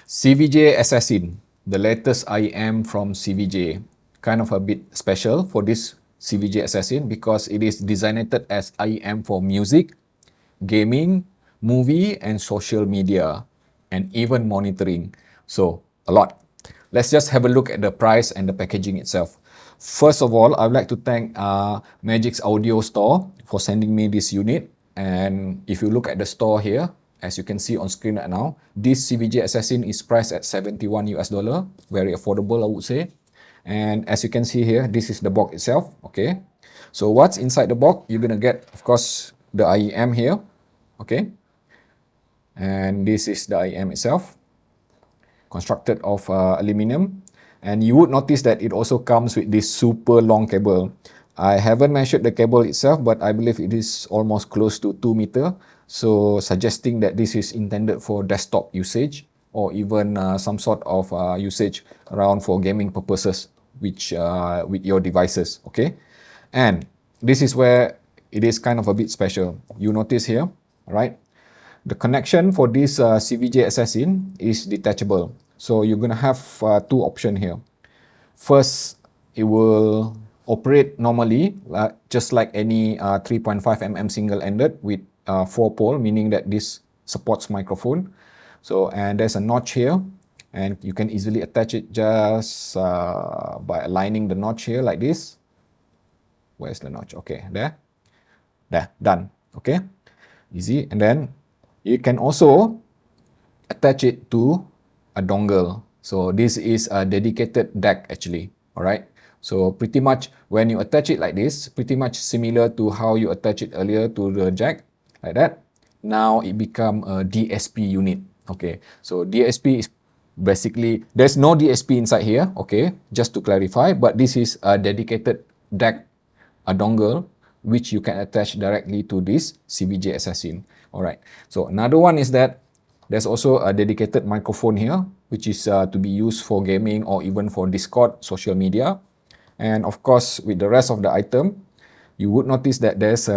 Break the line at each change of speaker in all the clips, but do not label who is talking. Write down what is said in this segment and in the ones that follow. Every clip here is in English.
CVJ Assassin, the latest IEM from CVJ. Kind of a bit special for this CVJ Assassin because it is designated as IEM for music, gaming, movie, and social media, and even monitoring. So, a lot. Let's just have a look at the price and the packaging itself. First of all, I would like to thank Magic's Audio Store for sending me this unit. And if you look at the store here, as you can see on screen right now, this CVJ Assassin is priced at 71 US dollar. Very affordable, I would say. And as you can see here, this is the box itself. Okay. So what's inside the box? You're gonna get, of course, the IEM here. Okay. And this is the IEM itself, constructed of aluminum. And you would notice that it also comes with this super long cable. I haven't measured the cable itself, but I believe it is almost close to 2 meters. So suggesting that this is intended for desktop usage or even some sort of usage around for gaming purposes with your devices. Okay. And this is where it is kind of a bit special. You notice here, right? The connection for this CVJ Assassin is detachable. So you're going to have two options here. First, it will operate normally, just like any 3.5 mm single-ended with 4-pole, meaning that this supports microphone. So, and there's a notch here, and you can easily attach it just by aligning the notch here like this. Where's the notch? Okay, there, done. Okay, easy. And then you can also attach it to a dongle. So this is a dedicated DAC actually. All right. So pretty much when you attach it like this, pretty much similar to how you attach it earlier to the jack, like that. Now it become a DSP unit. Okay. So DSP is basically, there's no DSP inside here. Okay. Just to clarify, but this is a dedicated DAC, a dongle, which you can attach directly to this CVJ Assassin. All right. So another one is that there's also a dedicated microphone here, which is to be used for gaming or even for Discord, social media. And of course, with the rest of the item, you would notice that there's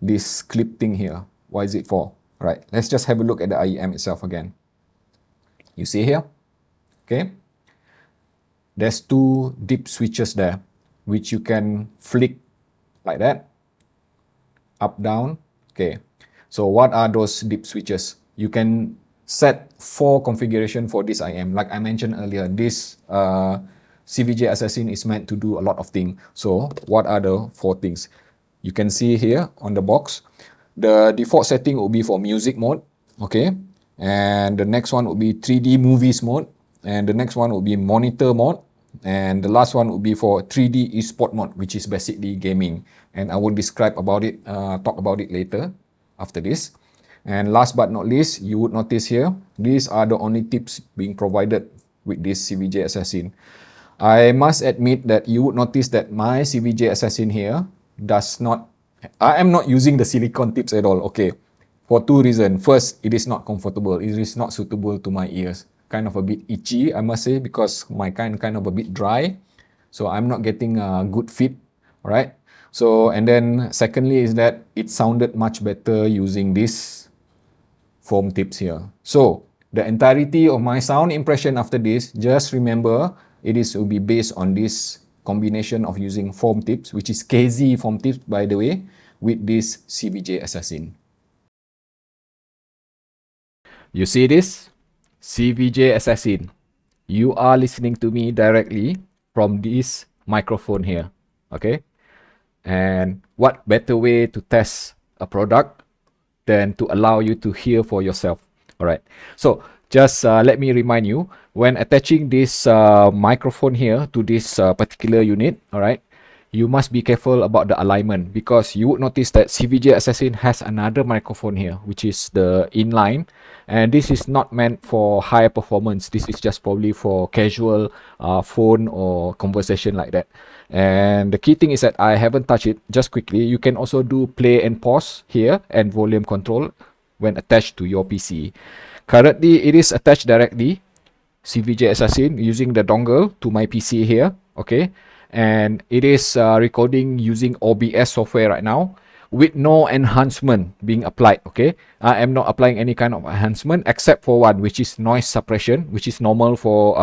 this clip thing here. What is it for? All right, let's just have a look at the IEM itself again. You see here? Okay. There's two dip switches there, which you can flick like that. Up, down. Okay. So what are those dip switches? You can set 4 configuration for this IEM. Like I mentioned earlier, this CVJ Assassin is meant to do a lot of things. So what are the 4 things? You can see here on the box. The default setting will be for music mode. Okay. And the next one will be 3D movies mode. And the next one will be monitor mode. And the last one will be for 3D esport mode, which is basically gaming. And I will describe about it, talk about it later after this. And last but not least, you would notice here, these are the only tips being provided with this CVJ Assassin. I must admit that you would notice that my CVJ Assassin here I am not using the silicone tips at all, okay, for 2 reasons. First, it is not comfortable. It is not suitable to my ears. Kind of a bit itchy, I must say, because my kind of a bit dry. So I'm not getting a good fit, right? So, and then secondly is that it sounded much better using this foam tips here. So the entirety of my sound impression after this, just remember will be based on this combination of using foam tips, which is KZ foam tips, by the way, with this CVJ Assassin. You see this? CVJ Assassin. You are listening to me directly from this microphone here. Okay? And what better way to test a product than to allow you to hear for yourself. All right. So just let me remind you, when attaching this microphone here to this particular unit, all right, you must be careful about the alignment, because you would notice that CVJ Assassin has another microphone here, which is the inline, and this is not meant for high performance. This is just probably for casual phone or conversation like that. And the key thing is that I haven't touched it. Just quickly, you can also do play and pause here and volume control when attached to your PC. Currently, it is attached directly, CVJ Assassin, using the dongle to my PC here. Okay. And it is recording using OBS software right now. with no enhancement being applied. Okay, I am not applying any kind of enhancement except for one, which is noise suppression, which is normal for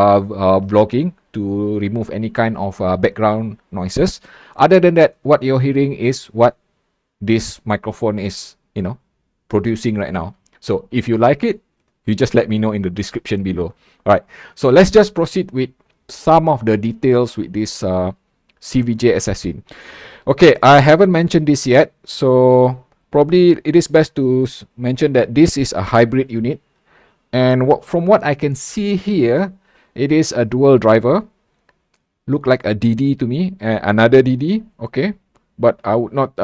vlogging, to remove any kind of background noises. Other than that, what you're hearing is what this microphone is, producing right now. So if you like it, you just let me know in the description below. All right, so let's just proceed with some of the details with this CVJ Assassin. Okay, I haven't mentioned this yet, so probably it is best to mention that this is a hybrid unit, and from what I can see here, it is a dual driver. Look like a DD to me, another DD. Okay, but I would not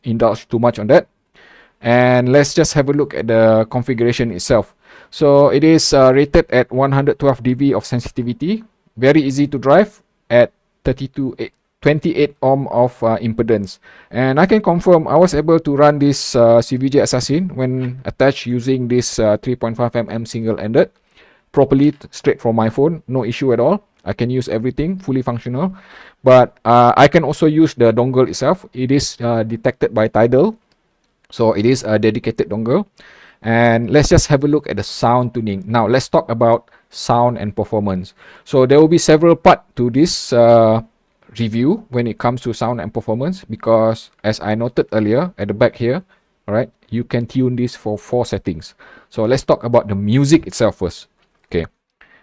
indulge too much on that. And let's just have a look at the configuration itself. So it is rated at 112 dB of sensitivity, very easy to drive at 28 ohm of impedance. And I can confirm I was able to run this CVJ Assassin when attached using this 3.5 mm single-ended properly straight from my phone, no issue at all. I can use everything fully functional, but I can also use the dongle itself. It is detected by Tidal, so it is a dedicated dongle. And let's just have a look at the sound tuning. Now let's talk about sound and performance. So there will be several parts to this review when it comes to sound and performance, because as I noted earlier at the back here, all right, you can tune this for 4 settings. So let's talk about the music itself first. Okay,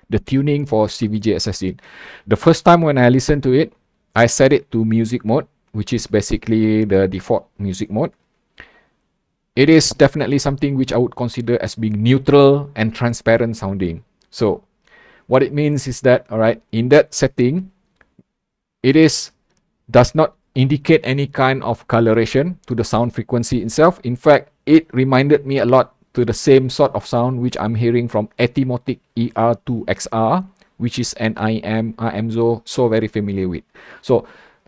the tuning for CVJ Assassin. The first time when I listened to it, I set it to music mode, which is basically the default music mode. It is definitely something which I would consider as being neutral and transparent sounding. So what it means is that, all right, in that setting, it does not indicate any kind of coloration to the sound frequency itself. In fact, it reminded me a lot to the same sort of sound which I'm hearing from Etimotic ER2XR, which is an IEM I'm so very familiar with. So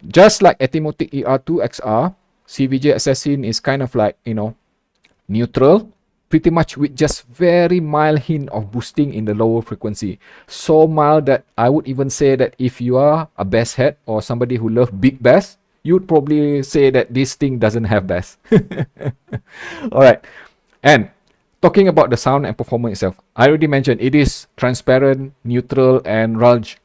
just like Etimotic ER2XR, CVJ Assassin is kind of like, neutral, pretty much with just very mild hint of boosting in the lower frequency. So mild that I would even say that if you are a bass head or somebody who loves big bass, you'd probably say that this thing doesn't have bass. All right, and talking about the sound and performance itself, I already mentioned it is transparent, neutral, and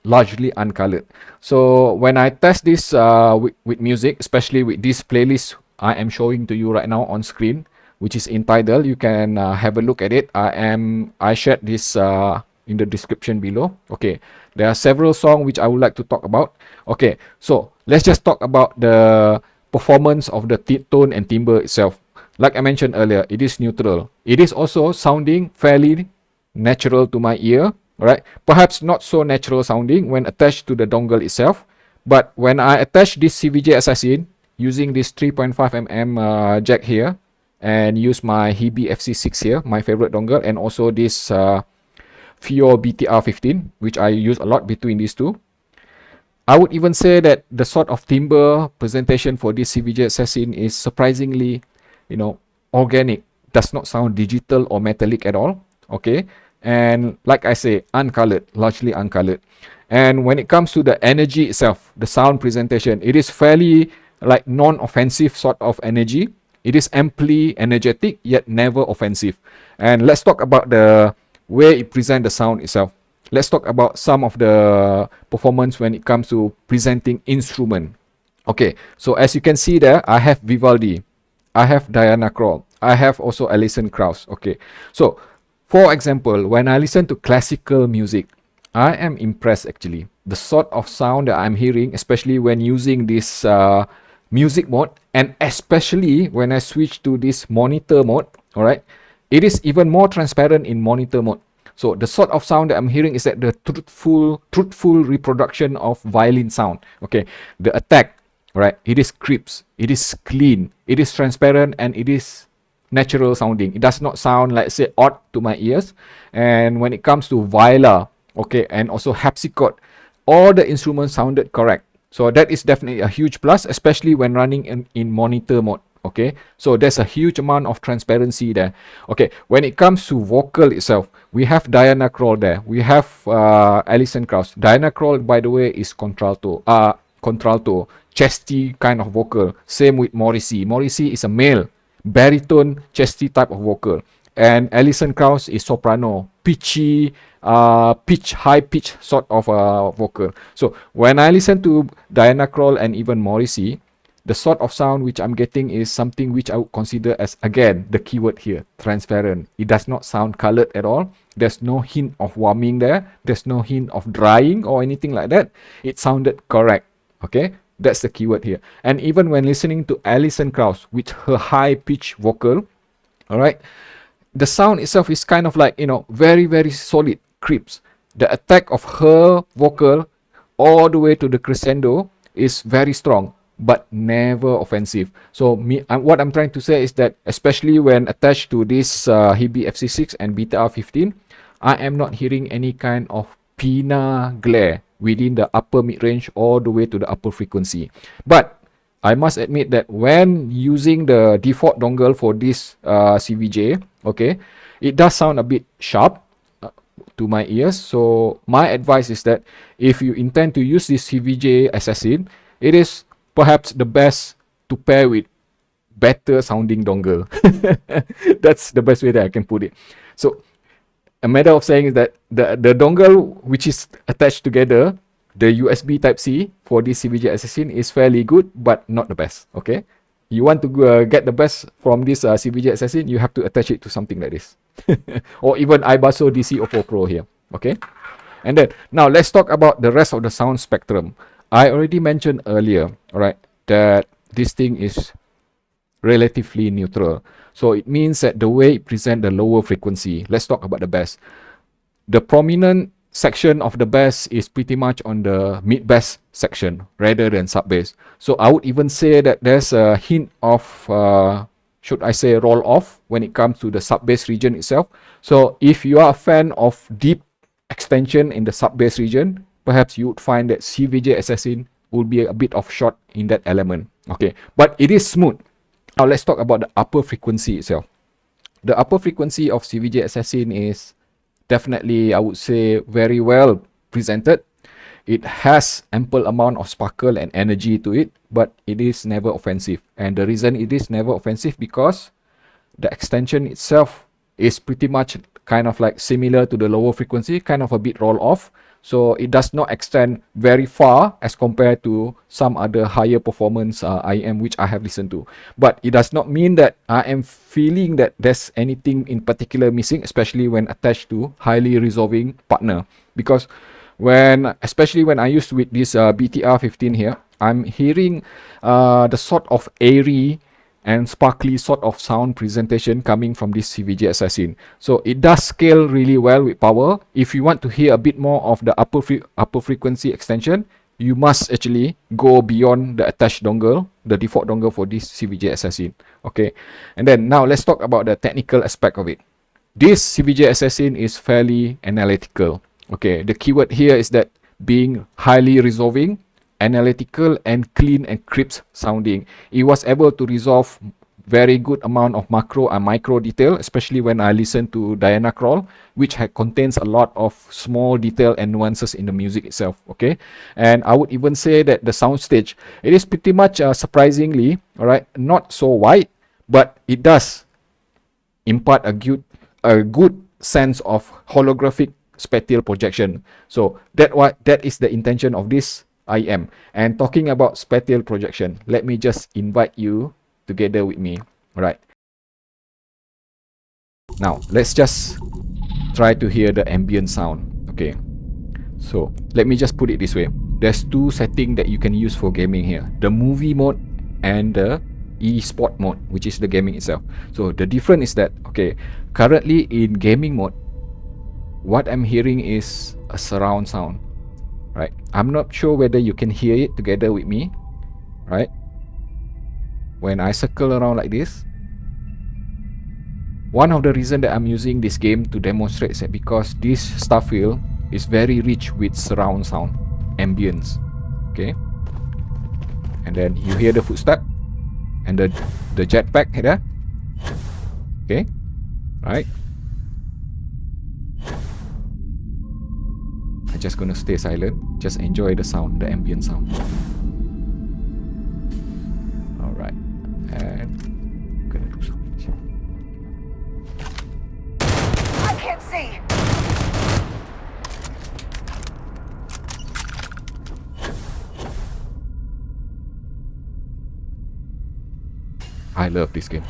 largely uncolored. So when I test this with music, especially with this playlist I am showing to you right now on screen, which is in Tidal, you can have a look at it. I shared this in the description below. Okay, there are several songs which I would like to talk about. Okay, so let's just talk about the performance of the tone and timbre itself. Like I mentioned earlier, it is neutral. It is also sounding fairly natural to my ear, right? Perhaps not so natural sounding when attached to the dongle itself, but when I attach this CVJ Assassin using this 3.5 mm jack here, and use my Hebe FC6 here, my favorite dongle, and also this FIO BTR15, which I use a lot between these two, I would even say that the sort of timbre presentation for this CVJ Assassin is surprisingly, organic. Does not sound digital or metallic at all. Okay, and like I say, uncolored, largely uncolored. And when it comes to the energy itself, the sound presentation, it is fairly like non-offensive sort of energy. It is amply energetic yet never offensive. And let's talk about the way it presents the sound itself. Let's talk about some of the performance when it comes to presenting instrument. Okay, so as you can see there, I have Vivaldi, I have Diana Krall, I have also Alison Krauss. Okay, so for example, when I listen to classical music, I am impressed actually. The sort of sound that I'm hearing, especially when using this music mode, and especially when I switch to this monitor mode, all right, it is even more transparent in monitor mode. So the sort of sound that I'm hearing is that the truthful reproduction of violin sound. Okay, the attack, right, it is crisp, it is clean, it is transparent, and it is natural sounding. It does not sound like, say, odd to my ears. And when it comes to viola, okay, and also harpsichord, all the instruments sounded correct. So that is definitely a huge plus, especially when running in monitor mode. Okay, so there's a huge amount of transparency there. Okay, when it comes to vocal itself, we have Diana Krall there. We have Alison Krauss. Diana Krall, by the way, is contralto. chesty kind of vocal. Same with Morrissey. Morrissey is a male, baritone, chesty type of vocal. And Alison Krauss is soprano, pitchy, high pitch sort of vocal. So when I listen to Diana Krall and even Morrissey, the sort of sound which I'm getting is something which I would consider as, again, the keyword here, transparent. It does not sound colored at all. There's no hint of warming there. There's no hint of drying or anything like that. It sounded correct. Okay, that's the keyword here. And even when listening to Alison Krauss with her high pitch vocal, all right, the sound itself is kind of like, you know, very, very solid, crisp. The attack of her vocal all the way to the crescendo is very strong, but never offensive. So what I'm trying to say is that, especially when attached to this Hebe FC6 and Beta R15, I am not hearing any kind of pina glare within the upper mid-range all the way to the upper frequency. But I must admit that when using the default dongle for this CVJ, okay, it does sound a bit sharp to my ears. So my advice is that if you intend to use this CVJ Assassin, it is perhaps the best to pair with better sounding dongle. That's the best way that I can put it. So a matter of saying is that the dongle which is attached together, the USB Type-C for this CVJ Assassin, is fairly good, but not the best. Okay, you want to get the best from this CVJ Assassin, you have to attach it to something like this, or even iBasso DC04 Pro here. Okay, and then now let's talk about the rest of the sound spectrum. I already mentioned earlier, all right, that this thing is relatively neutral. So it means that the way it presents the lower frequency. Let's talk about the bass. The prominent section of the bass is pretty much on the mid bass section rather than sub bass. So I would even say that there's a hint of should I say roll off when it comes to the sub bass region itself. So if you are a fan of deep extension in the sub bass region, perhaps you would find that CVJ Assassin will be a bit of short in that element. Okay, but it is smooth. Now let's talk about the upper frequency itself. The upper frequency of CVJ Assassin is definitely, I would say, very well presented. It has ample amount of sparkle and energy to it, but it is never offensive. And the reason it is never offensive because the extension itself is pretty much kind of like similar to the lower frequency, kind of a bit roll off. So it does not extend very far as compared to some other higher performance IEM which I have listened to. But it does not mean that I am feeling that there's anything in particular missing, especially when attached to highly resolving partner. Because especially when I used with this BTR15 here, I'm hearing the sort of airy and sparkly sort of sound presentation coming from this CVJ Assassin. So it does scale really well with power. If you want to hear a bit more of the upper frequency extension, you must actually go beyond the attached dongle, the default dongle for this CVJ Assassin. Okay, and then now let's talk about the technical aspect of it. This CVJ Assassin is fairly analytical. Okay, the keyword here is that being highly resolving, analytical and clean and crisp sounding. It was able to resolve very good amount of macro and micro detail, especially when I listen to Diana Krall, which contains a lot of small detail and nuances in the music itself. Okay, and I would even say that the soundstage, it is pretty much surprisingly, all right, not so wide, but it does impart a good sense of holographic spatial projection. So that is the intention of this IEM. And talking about spatial projection, let me just invite you together with me. All right. Now, let's just try to hear the ambient sound. Okay. So, let me just put it this way. There's two settings that you can use for gaming here. The movie mode and the e-sport mode, which is the gaming itself. So, the difference is that, okay, currently in gaming mode, what I'm hearing is a surround sound. Right, I'm not sure whether you can hear it together with me. Right, when I circle around like this, one of the reasons that I'm using this game to demonstrate is that because this Starfield is very rich with surround sound, ambience. Okay, and then you hear the footstep and the jetpack here. Okay, right. I'm just gonna stay silent, just enjoy the sound, the ambient sound.
Can't see.
I love this game.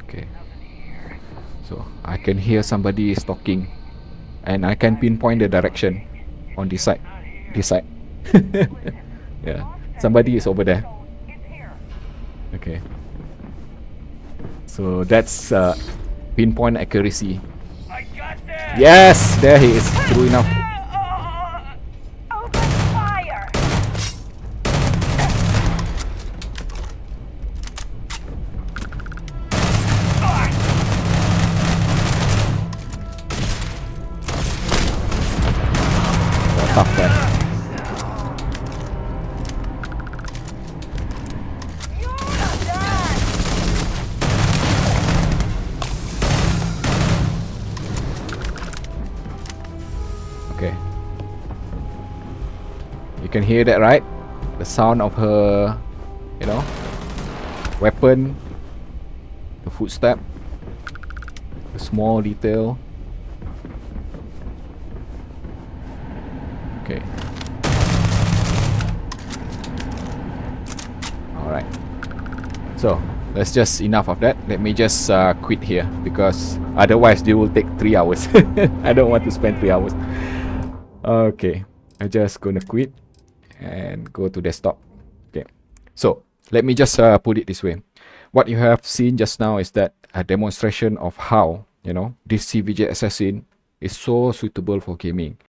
Okay. So I can hear somebody is talking, and I can pinpoint the direction on this side. This side. Yeah. Somebody is over there. Okay. So that's pinpoint accuracy. Yes, there he is. True enough.
Open fire.
Tough guy. Okay. You can hear that, right? The sound of her, you know, weapon, the footstep, the small detail. Okay. Alright. So, that's just enough of that. Let me just quit here, because otherwise it will take 3 hours. I don't want to spend 3 hours. Okay. I'm just gonna quit and go to desktop. Okay. So, let me just put it this way. What you have seen just now is that a demonstration of how, you know, this CVJ Assassin is so suitable for gaming.